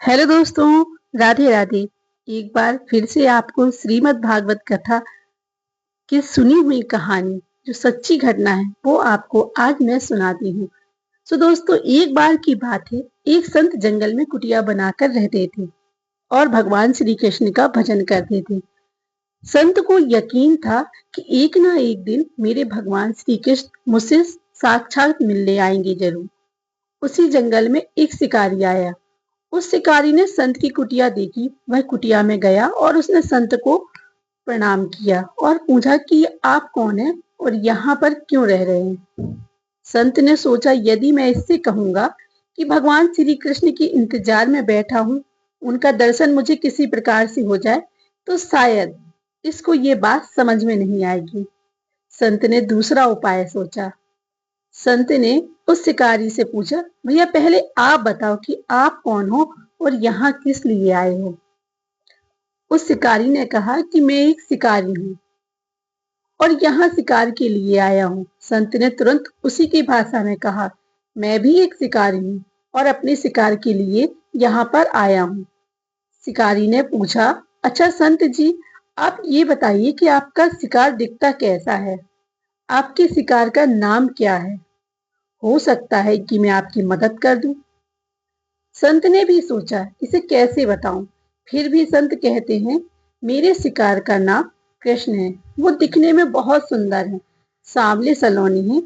Hello दोस्तों, राधे राधे। एक बार फिर से आपको श्रीमद् भागवत कथा की सुनी हुई कहानी जो सच्ची घटना है वो आपको आज मैं सुनाती हूँ। तो दोस्तों, एक बार की बात है, एक संत जंगल में कुटिया बनाकर रहते थे और भगवान श्री कृष्ण का भजन करते थे। संत को यकीन था कि एक ना एक दिन मेरे भगवान श्री कृष्ण मुझसे साक्षात मिलने आएंगे जरूर। उसी जंगल में एक शिकारी आया। उस शिकारी ने संत की कुटिया देखी। वह कुटिया में गया और उसने संत को प्रणाम किया और पूछा कि आप कौन हैं और यहाँ पर क्यों रह रहे हैं। संत ने सोचा, यदि मैं इससे कहूंगा कि भगवान श्री कृष्ण के इंतजार में बैठा हूँ, उनका दर्शन मुझे किसी प्रकार से हो जाए, तो शायद इसको ये बात समझ में नहीं आएगी। संत ने दूसरा उपाय सोचा। संत ने उस शिकारी से पूछा, भैया पहले आप बताओ कि आप कौन हो और यहाँ किस लिए आए हो। उस शिकारी ने कहा कि मैं एक शिकारी हूँ और यहाँ शिकार के लिए आया हूँ। संत ने तुरंत उसी की भाषा में कहा, मैं भी एक शिकारी हूँ और अपने शिकार के लिए यहाँ पर आया हूँ। शिकारी ने पूछा, अच्छा संत जी, आप ये बताइए कि आपका शिकार दिखता कैसा है, आपके शिकार का नाम क्या है, हो सकता है कि मैं आपकी मदद कर दूं। संत ने भी सोचा, इसे कैसे बताऊं। फिर भी संत कहते हैं, मेरे शिकार का नाम कृष्ण है। वो दिखने में बहुत सुंदर है, सांवले सलोनी है,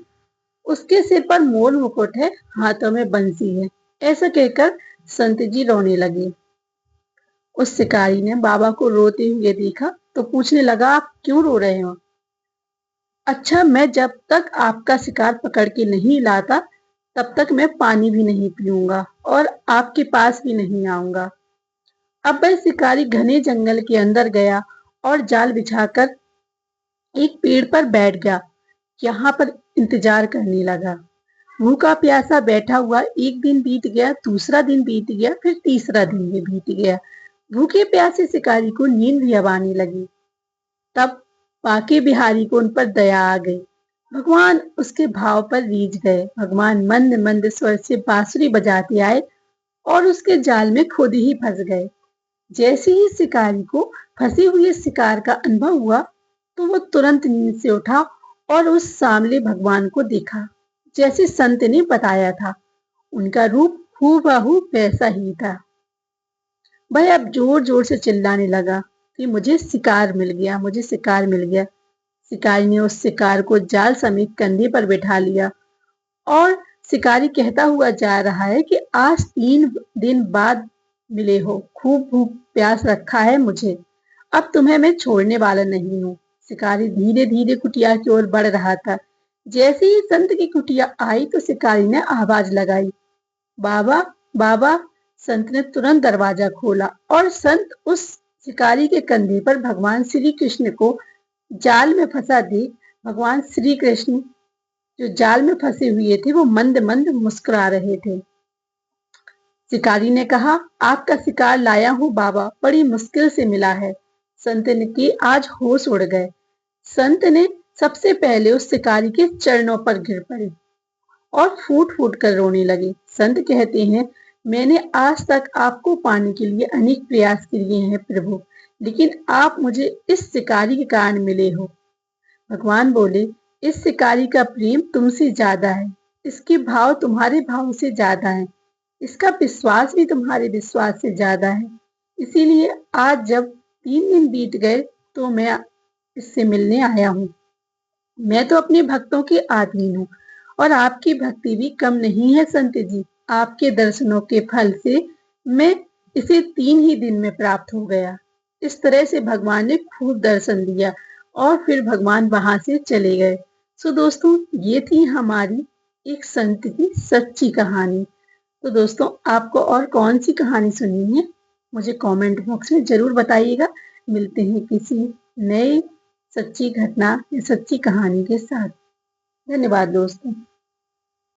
उसके सिर पर मोर मुकुट है, हाथों में बंसी है। ऐसा कहकर संत जी रोने लगे। उस शिकारी ने बाबा को रोते हुए देखा तो पूछने लगा, आप क्यों रो रहे हो। अच्छा, मैं जब तक आपका शिकार पकड़ के नहीं लाता तब तक मैं पानी भी नहीं पीऊंगा और आपके पास भी नहीं आऊंगा। अब वह शिकारी घने जंगल के अंदर गया और जाल बिछाकर एक पेड़ पर बैठ गया। यहाँ पर इंतजार करने लगा। भूखा प्यासा बैठा हुआ एक दिन बीत गया, दूसरा दिन बीत गया, फिर तीसरा दिन भी बीत गया। भूखे प्यासे शिकारी को नींद भी अब आने लगी। तब बांके बिहारी को उन पर दया आ गई। भगवान उसके भाव पर रीझ गए। भगवान मंद मंद स्वर से बांसुरी बजाते आए और उसके जाल में खुद ही फंस गए। जैसे ही शिकारी को फंसे हुए शिकार का अनुभव हुआ तो वो तुरंत नींद से उठा और उस सामले भगवान को देखा जैसे संत ने बताया था। उनका रूप हूबहू वैसा ही था। वह अब जोर जोर से चिल्लाने लगा कि मुझे शिकार मिल गया, मुझे शिकार मिल गया। शिकारी ने उस शिकार को जाल समेत कंधे पर बिठा लिया और शिकारी कहता हुआ जा रहा है कि आज 3 दिन बाद मिले हो, खूब भूख प्यास रखा है मुझे, अब तुम्हें मैं छोड़ने वाला नहीं हूँ। शिकारी धीरे धीरे कुटिया की ओर बढ़ रहा था। जैसे ही संत की कुटिया आई तो शिकारी ने आवाज लगाई, बाबा बाबा। संत ने तुरंत दरवाजा खोला और संत उस शिकारी के कंधे पर भगवान श्री कृष्ण को जाल में फंसा देख, भगवान श्री कृष्ण जो जाल में फंसे हुए थे वो मंद मंद मुस्कुरा रहे थे। शिकारी ने कहा, आपका शिकार लाया हूँ बाबा, बड़ी मुश्किल से मिला है। संत ने की आज होश उड़ गए। संत ने सबसे पहले उस शिकारी के चरणों पर गिर पड़े और फूट फूट कर रोने लगे। संत कहते हैं, मैंने आज तक आपको पाने के लिए अनेक प्रयास किए हैं प्रभु, लेकिन आप मुझे इस शिकारी के कारण मिले हो। भगवान बोले, इस शिकारी का प्रेम तुमसे ज्यादा है, इसके भाव तुम्हारे भाव से ज्यादा है, इसका विश्वास भी तुम्हारे विश्वास से ज्यादा है। इसीलिए आज जब 3 दिन बीत गए तो मैं इससे मिलने आया हूँ। मैं तो अपने भक्तों के आधीन हूँ और आपकी भक्ति भी कम नहीं है संत जी। आपके दर्शनों के फल से मैं इसे 3 ही दिन में प्राप्त हो गया। इस तरह से भगवान ने खूब दर्शन दिया और फिर भगवान वहां से चले गए। सो दोस्तों, ये थी हमारी एक संत की सच्ची कहानी। तो दोस्तों, आपको और कौन सी कहानी सुननी है मुझे कमेंट बॉक्स में जरूर बताइएगा। मिलते हैं किसी नए सच्ची घटना या सच्ची कहानी के साथ। धन्यवाद दोस्तों।